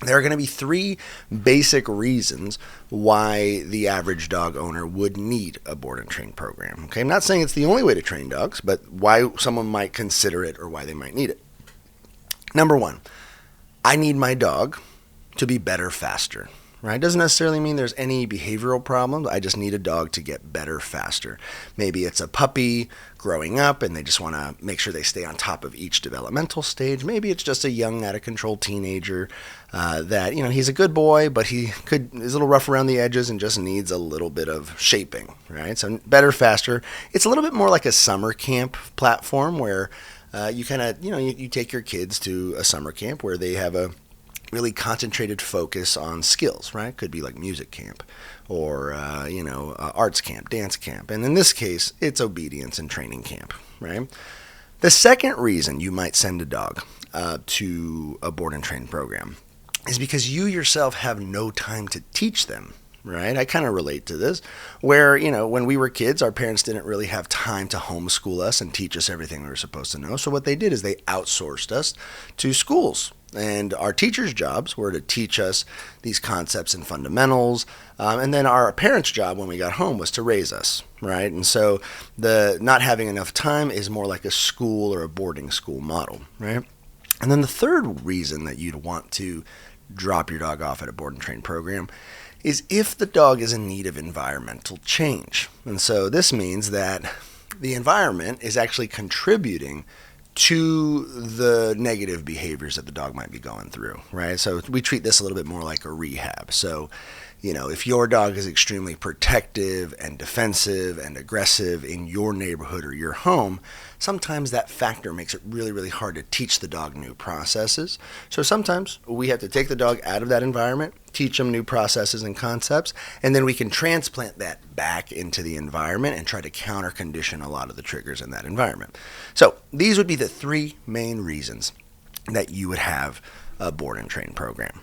There are going to be three basic reasons why the average dog owner would need a board and train program. Okay, I'm not saying it's the only way to train dogs, but why someone might consider it or why they might need it. Number one, I need my dog to be better faster. Right? Doesn't necessarily mean there's any behavioral problems. I just need a dog to get better faster. Maybe it's a puppy growing up and they just want to make sure they stay on top of each developmental stage. Maybe it's just a young, out of control teenager that, he's a good boy, but is a little rough around the edges and just needs a little bit of shaping, right? So better, faster. It's a little bit more like a summer camp platform where you kind of, you take your kids to a summer camp where they have a really concentrated focus on skills, right? Could be like music camp or, arts camp, dance camp. And in this case, it's obedience and training camp, right? The second reason you might send a dog to a board and train program is because you yourself have no time to teach them. Right? I kind of relate to this where, when we were kids, our parents didn't really have time to homeschool us and teach us everything we were supposed to know. So what they did is they outsourced us to schools. And our teachers' jobs were to teach us these concepts and fundamentals. And then our parents' job when we got home was to raise us, right? And so the not having enough time is more like a school or a boarding school model, right? And then the third reason that you'd want to drop your dog off at a board and train program is if the dog is in need of environmental change. And so this means that the environment is actually contributing to the negative behaviors that the dog might be going through, right? So we treat this a little bit more like a rehab. So, if your dog is extremely protective and defensive and aggressive in your neighborhood or your home, sometimes that factor makes it really, really hard to teach the dog new processes. So sometimes we have to take the dog out of that environment, teach them new processes and concepts, and then we can transplant that back into the environment and try to counter condition a lot of the triggers in that environment. So these would be the three main reasons that you would have a board and train program.